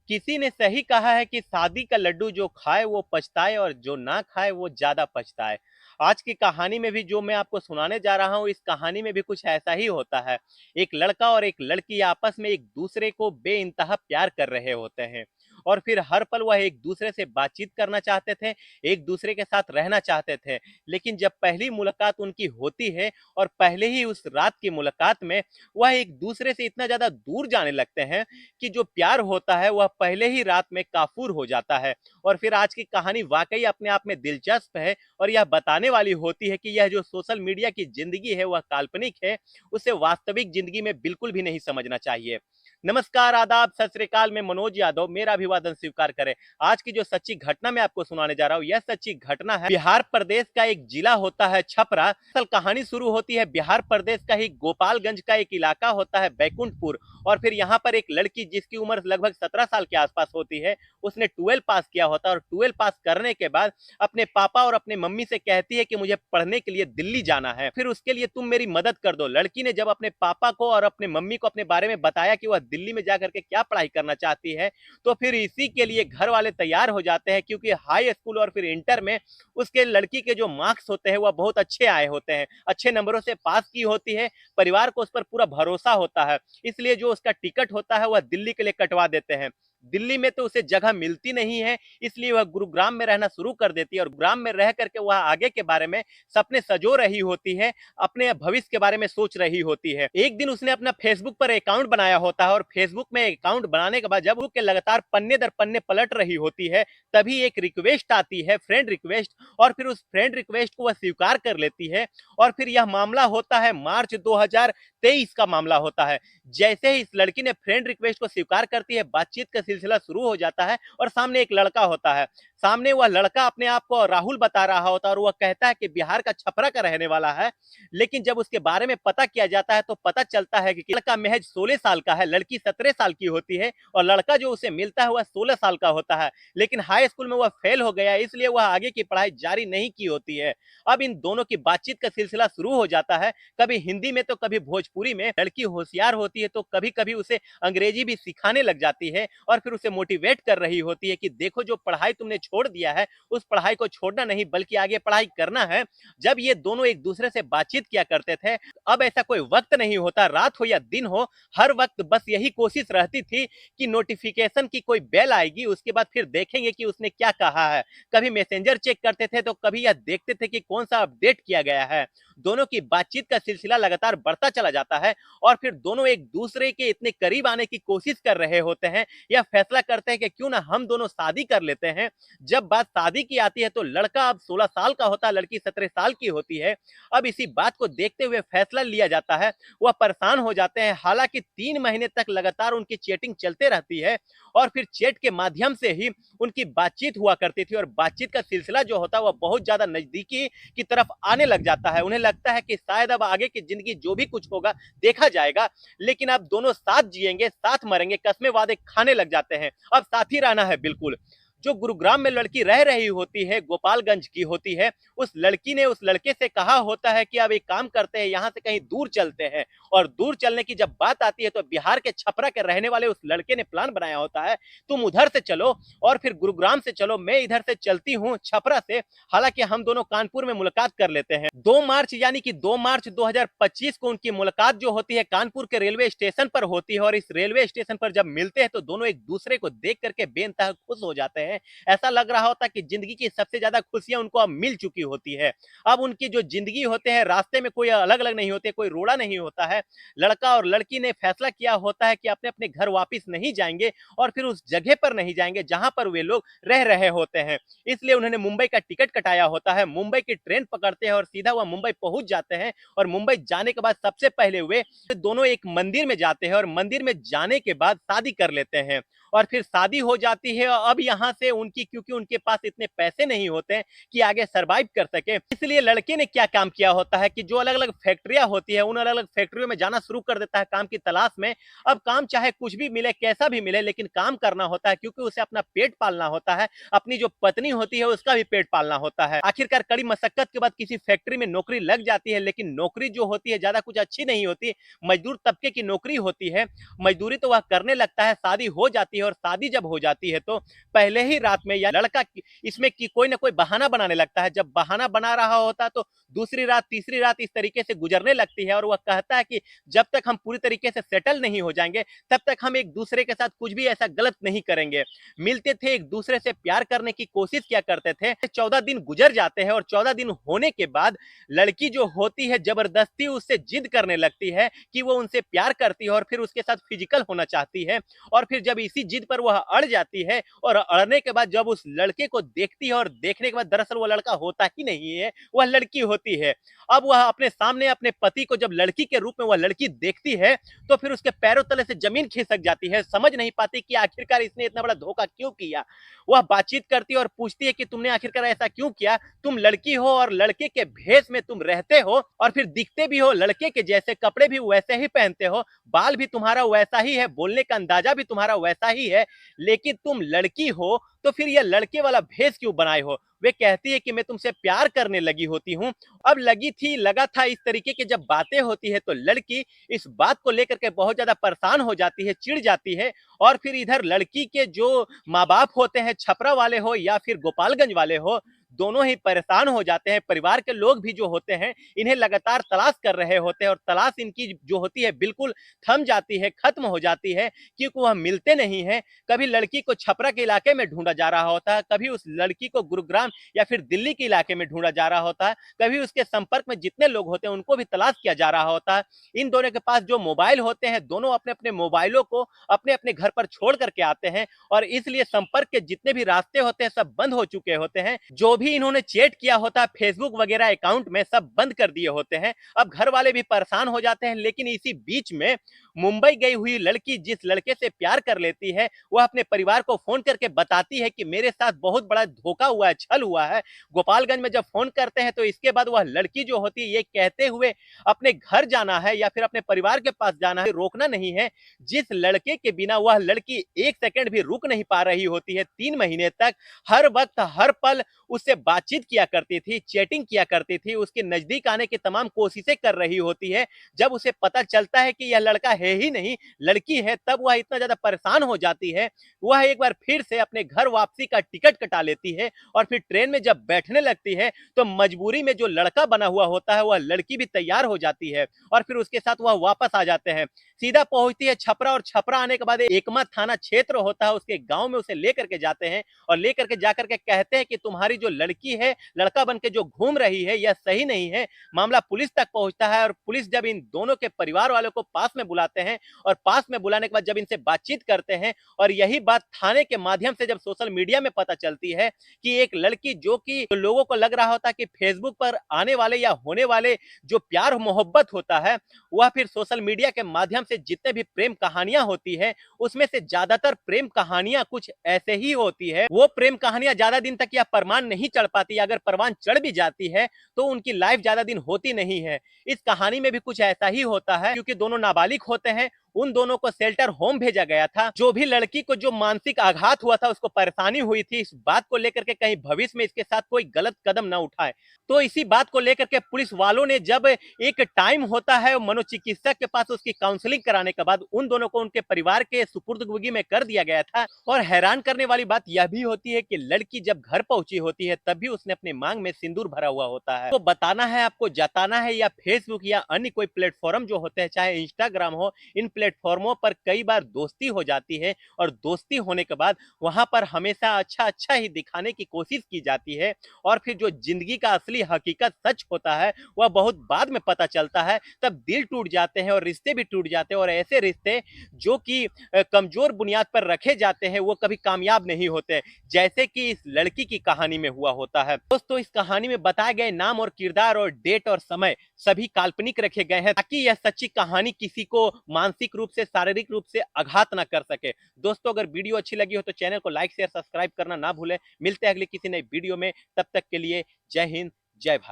किसी ने सही कहा है कि शादी का लड्डू जो खाए वो पछताए और जो ना खाए वो ज्यादा पछताए। आज की कहानी में भी जो मैं आपको सुनाने जा रहा हूं, इस कहानी में भी कुछ ऐसा ही होता है। एक लड़का और एक लड़की आपस में एक दूसरे को बेइंतहा प्यार कर रहे होते हैं और फिर हर पल वह एक दूसरे से बातचीत करना चाहते थे, एक दूसरे के साथ रहना चाहते थे। लेकिन जब पहली मुलाकात उनकी होती है और पहले ही उस रात की मुलाकात में वह एक दूसरे से इतना ज्यादा दूर जाने लगते हैं कि जो प्यार होता है वह पहले ही रात में काफूर हो जाता है। और फिर आज की कहानी वाकई अपने आप में दिलचस्प है और यह बताने वाली होती है कि यह जो सोशल मीडिया की जिंदगी है वह काल्पनिक है, उसे वास्तविक जिंदगी में बिल्कुल भी नहीं समझना चाहिए। नमस्कार, आदाब, सत श्री अकाल। मैं मनोज यादव, मेरा अभिवादन स्वीकार करें। आज की जो सच्ची घटना मैं आपको सुनाने जा रहा हूं, यह सच्ची घटना है बिहार प्रदेश का एक जिला होता है छपरा। असल कहानी शुरू होती है बिहार प्रदेश का ही गोपालगंज का एक इलाका होता है बैकुंठपुर। और फिर यहाँ पर एक लड़की जिसकी उम्र लगभग 17 साल के आसपास होती है, उसने 12 पास किया होता है और 12 पास करने के बाद अपने पापा और अपने मम्मी से कहती है कि मुझे पढ़ने के लिए दिल्ली जाना है, फिर उसके लिए तुम मेरी मदद कर दो। लड़की ने जब अपने पापा को और अपने मम्मी को अपने बारे में बताया कि वह दिल्ली में जाकर के क्या पढ़ाई करना चाहती है, तो फिर इसी के लिए घर वाले तैयार हो जाते हैं, क्योंकि हाई स्कूल और फिर इंटर में उसके लड़की के जो मार्क्स होते हैं वह बहुत अच्छे आए होते हैं, अच्छे नंबरों से पास की होती है। परिवार को उस पर पूरा भरोसा होता है, इसलिए जो उसका टिकट होता है वह दिल्ली के लिए कटवा देते हैं। दिल्ली में तो उसे जगह मिलती नहीं है, इसलिए वह गुरुग्राम में रहना शुरू कर देती है और गुरुग्राम में रह करके वह आगे के बारे में सपने सजो रही होती है, अपने भविष्य के बारे में सोच रही होती है। एक दिन उसने अपना फेसबुक पर अकाउंट बनाया होता है और फेसबुक में अकाउंट बनाने के बाद जब वो के लगातार पन्ने दर पन्ने पलट रही होती है, तभी एक रिक्वेस्ट आती है, फ्रेंड रिक्वेस्ट। और फिर उस फ्रेंड रिक्वेस्ट को वह स्वीकार कर लेती है। और फिर यह मामला होता है मार्च 2023 का मामला होता है। जैसे ही इस लड़की ने फ्रेंड रिक्वेस्ट को स्वीकार करती है, बातचीत का सिलसिला शुरू हो जाता है और सामने एक लड़का होता है। सामने वह लड़का अपने आप को राहुल बता रहा होता है और वह कहता है कि बिहार का छपरा का रहने वाला है। लेकिन जब उसके बारे में पता किया जाता है तो पता चलता है कि लड़का महज 16 साल का है, लड़की 17 साल की होती है और लड़का जो उसे मिलता है वह 16 साल का होता है। लेकिन हाई स्कूल में वह फेल हो गया, इसलिए वह आगे की पढ़ाई जारी नहीं की होती है। अब इन दोनों की बातचीत का सिलसिला शुरू हो जाता है, कभी हिंदी में तो कभी भोजपुरी में। लड़की होशियार होती है तो कभी कभी उसे अंग्रेजी भी सिखाने लग जाती है और फिर उसे मोटिवेट कर रही होती है कि देखो, जो पढ़ाई तुमने छोड़ दिया है उस पढ़ाई को छोड़ना नहीं बल्कि आगे पढ़ाई करना है। जब ये दोनों एक दूसरे से बातचीत किया करते थे, अब ऐसा कोई वक्त नहीं होता, रात हो या दिन हो, हर वक्त बस यही कोशिश रहती थी कि नोटिफिकेशन की कोई बेल आएगी, उसके बाद फिर देखेंगे कि उसने क्या कहा है। कभी मैसेंजर चेक करते थे तो कभी यह देखते थे कि कौन सा अपडेट किया गया है। दोनों की बातचीत का सिलसिला लगातार बढ़ता चला जाता है और फिर दोनों एक दूसरे के इतने करीब आने की कोशिश कर रहे होते हैं, यह फैसला करते हैं कि क्यों ना हम दोनों शादी कर लेते हैं। जब बात शादी की आती है तो लड़का अब 16 साल का होता है, लड़की 17 साल की होती है। अब इसी बात को देखते हुए फैसला लिया जाता है। वह परेशान हो जाते हैं, हालांकि 3 महीने तक लगातार उनकी चैटिंग चलते रहती है और फिर चैट के माध्यम से ही उनकी बातचीत हुआ करती थी और बातचीत का सिलसिला जो होता है वह बहुत ज्यादा नजदीकी की तरफ आने लग जाता है। उन्हें लगता है कि शायद अब आगे की जिंदगी जो भी कुछ होगा देखा जाएगा, लेकिन अब दोनों साथ जिएंगे, साथ मरेंगे, कस्में वादे खाने लग जाते हैं। अब साथ ही रहना है बिल्कुल। जो गुरुग्राम में लड़की रह रही होती है, गोपालगंज की होती है, उस लड़की ने उस लड़के से कहा होता है कि अब एक काम करते हैं, यहां से कहीं दूर चलते हैं। और दूर चलने की जब बात आती है तो बिहार के छपरा के रहने वाले उस लड़के ने प्लान बनाया होता है, तुम उधर से चलो और फिर गुरुग्राम से चलो, मैं इधर से चलती हूँ छपरा से। हालांकि हम दोनों कानपुर में मुलाकात कर लेते हैं। 2 मार्च यानी कि 2 मार्च 2025 को उनकी मुलाकात जो होती है कानपुर के रेलवे स्टेशन पर होती है और इस रेलवे स्टेशन पर जब मिलते हैं तो दोनों एक दूसरे को देख करके बेइंतहा खुश हो जाते हैं। ऐसा लग रहा होता कि जिंदगी की सबसे ज्यादा खुशियां उनको अब मिल चुकी होती है। अब उनकी जो जिंदगी होते हैं रास्ते में कोई अलग अलग नहीं होते, कोई रोड़ा नहीं होता है। लड़का और लड़की ने फैसला किया होता है कि अपने अपने घर वापस नहीं जाएंगे और फिर उस जगह पर नहीं जाएंगे जहां पर वे लोग रह रहे होते हैं। इसलिए उन्होंने मुंबई का टिकट कटाया होता है, मुंबई की ट्रेन पकड़ते हैं और सीधा वह मुंबई पहुंच जाते हैं। और मुंबई जाने के बाद सबसे पहले वे दोनों एक मंदिर में जाते हैं और मंदिर में जाने के बाद शादी कर लेते हैं और फिर शादी हो जाती है। अब यहां से उनकी, क्योंकि उनके पास इतने पैसे नहीं होते हैं कि आगे सरवाइव कर सके। इसलिए लड़के ने क्या काम किया होता है कि जो अलग अलग फैक्ट्रियां होती है उन अलग अलग फैक्ट्रियों में जाना शुरू कर देता है काम की तलाश में। अब काम चाहे कुछ भी मिले, कैसा भी मिले, लेकिन काम करना होता है, क्योंकि उसे अपना पेट पालना होता है, अपनी जो पत्नी होती है उसका भी पेट पालना होता है। आखिरकार कड़ी मशक्कत के बाद किसी फैक्ट्री में नौकरी लग जाती है, लेकिन नौकरी जो होती है ज्यादा कुछ अच्छी नहीं होती, मजदूर तबके की नौकरी होती है। मजदूरी तो वह करने लगता है, शादी हो जाती है, और शादी जब हो जाती है तो पहले ही रात में या लड़का इसमें कि कोई ना कोई बहाना बनाने लगता है। जब बहाना बना रहा होता है तो दूसरी रात, तीसरी रात इस तरीके से गुजरने लगती है, और वह कहता है कि जब तक हम पूरी तरीके से सेटल नहीं हो जाएंगे तब तक हम एक दूसरे के साथ कुछ भी ऐसा गलत नहीं करेंगे। मिलते थे, एक दूसरे से प्यार करने की कोशिश किया करते थे। 14 दिन गुजर जाते हैं, और 14 दिन होने के बाद लड़की जो होती है जबरदस्ती उससे जिद करने लगती है कि वो उनसे प्यार करती है और फिर उसके साथ फिजिकल होना चाहती है। और फिर जब इसी जिद पर वह अड़ जाती है, और अड़ने के बाद जब उस लड़के को देखती है, और देखने के बाद दरअसल वो लड़का होता ही नहीं है, वह लड़की होती है। अब वह अपने सामने अपने पति को जब लड़की के रूप में वह लड़की देखती है तो फिर उसके पैरों तले से जमीन खिसक जाती है। समझ नहीं पाती कि आखिरकार इसने इतना बड़ा धोखा क्यों किया। वह बातचीत करती है और पूछती है कि तुमने आखिरकार ऐसा क्यों किया, तुम लड़की हो और लड़के के भेष में तुम रहते हो, और फिर दिखते भी हो लड़के के जैसे, कपड़े भी वैसे ही पहनते हो, बाल भी तुम्हारा वैसा ही है, बोलने का अंदाजा भी तुम्हारा वैसा ही है, लेकिन तुम लड़की हो तो फिर यह लड़के वाला भेष क्यों बनाए हो। वे कहती है कि मैं तुमसे प्यार करने लगी होती हूँ। अब लगा था इस तरीके की जब बातें होती है तो लड़की इस बात को लेकर के बहुत ज्यादा परेशान हो जाती है, चिढ़ जाती है। और फिर इधर लड़की के जो माँ बाप होते हैं, छपरा वाले हो या फिर गोपालगंज वाले हो, दोनों ही परेशान हो जाते हैं। परिवार के लोग भी जो होते हैं इन्हें लगातार तलाश कर रहे होते हैं, और तलाश इनकी जो होती है बिल्कुल थम जाती है, खत्म हो जाती है, क्योंकि वह मिलते नहीं है। कभी लड़की को छपरा के इलाके में ढूंढा जा रहा होता है, कभी उस लड़की को गुरुग्राम या फिर दिल्ली के इलाके में ढूंढा जा रहा होता है, कभी उसके संपर्क में जितने लोग होते हैं उनको भी तलाश किया जा रहा होता है। इन दोनों के पास जो मोबाइल होते हैं, दोनों अपने अपने मोबाइलों को अपने अपने घर पर छोड़ करके आते हैं, और इसलिए संपर्क के जितने भी रास्ते होते हैं सब बंद हो चुके होते हैं। जो भी इन्होंने चैट किया होता है फेसबुक वगैरह अकाउंट में, सब बंद कर दिए होते हैं। अब घर वाले भी परेशान हो जाते हैं। लेकिन इसी बीच में मुंबई गई हुई लड़की जिस लड़के से प्यार कर लेती है, वह अपने परिवार को फोन करके बताती है कि मेरे साथ बहुत बड़ा धोखा हुआ है, छल हुआ है। गोपालगंज में जब फोन करते हैं तो इसके बाद वह लड़की जो होती है ये कहते हुए अपने घर जाना है या फिर अपने परिवार के पास जाना है, रोकना नहीं है। जिस लड़के के बिना वह लड़की एक सेकंड भी रुक नहीं पा रही होती है, 3 महीने तक हर वक्त हर पल उससे बातचीत किया करती थी, चैटिंग किया करती थी, उसके नजदीक आने की तमाम कोशिशें कर रही होती है। जब उसे पता चलता है कि यह लड़का है ही नहीं, लड़की है, तब वह इतना ज्यादा परेशान हो जाती है। वह एक बार फिर से अपने घर वापसी का टिकट कटा लेती है, और फिर ट्रेन में जब बैठने लगती है तो मजबूरी में जो लड़का बना हुआ होता है वह लड़की भी तैयार हो जाती है, और फिर उसके साथ वह वापस आ जाते हैं। सीधा पहुंचती है छपरा, और छपरा आने के बाद एकमा थाना क्षेत्र होता है, उसके गांव में उसे लेकर के जाते हैं, और लेकर के जाकर के कहते हैं कि तुम्हारी जो लड़की है लड़का बन के जो घूम रही है यह सही नहीं है। मामला पुलिस तक पहुंचता है, और पुलिस जब इन दोनों के परिवार वालों को पास में बुलाते हैं, और पास में बुलाने के बाद जब इनसे बातचीत करते हैं, और यही बात थाने के माध्यम से जब सोशल मीडिया में पता चलती है कि एक लड़की जो कि लोगों को लग रहा होता है कि फेसबुक पर आने वाले या होने वाले जो प्यार मोहब्बत होता है, वह फिर सोशल मीडिया के माध्यम से जितने भी प्रेम कहानियां होती है उसमें से ज्यादातर प्रेम कहानियां कुछ ऐसे ही होती है। वो प्रेम कहानियां ज्यादा दिन तक यह प्रमाण नहीं चढ़ पाती, अगर प्रमाण चढ़ भी जाती है तो उनकी लाइफ ज्यादा दिन होती नहीं है। इस कहानी में भी कुछ ऐसा ही होता है, क्योंकि दोनों नाबालिग होते हैं। उन दोनों को शेल्टर होम भेजा गया था। जो भी लड़की को जो मानसिक आघात हुआ था, उसको परेशानी हुई थी, इस बात को लेकर के कहीं भविष्य में इसके साथ कोई गलत कदम ना उठाए, तो इसी बात को लेकर के पुलिस वालों ने जब एक टाइम होता है मनोचिकित्सक के पास उसकी काउंसलिंग कराने के बाद उन दोनों को उनके परिवार के सुपुर्दगी में कर दिया गया था। और हैरान करने वाली बात यह भी होती है कि लड़की जब घर पहुंची होती है तब भी उसने अपने मांग में सिंदूर भरा हुआ होता है। तो बताना है आपको, जताना है, या फेसबुक या अन्य कोई प्लेटफॉर्म जो होते हैं, चाहे इंस्टाग्राम हो, इन प्लेटफॉर्मों पर कई बार दोस्ती हो जाती है, और दोस्ती होने के बाद वहां पर हमेशा अच्छा अच्छा ही दिखाने की कोशिश की जाती है, और फिर जो जिंदगी का असली हकीकत सच होता है वह बहुत बाद में पता चलता है। तब दिल टूट जाते हैं और रिश्ते भी टूट जाते हैं, और ऐसे रिश्ते जो कि कमजोर बुनियाद पर रखे जाते हैं वो कभी कामयाब नहीं होते, जैसे कि इस लड़की की कहानी में हुआ होता है। दोस्तों, इस कहानी में बताए गए नाम और किरदार और डेट और समय सभी काल्पनिक रखे गए हैं, ताकि यह सच्ची कहानी किसी को मानसिक मानसिक रूप से, शारीरिक रूप से आघात ना कर सके। दोस्तों, अगर वीडियो अच्छी लगी हो तो चैनल को लाइक शेयर सब्सक्राइब करना ना भूलें। मिलते हैं अगली किसी नई वीडियो में, तब तक के लिए जय हिंद, जय भारत।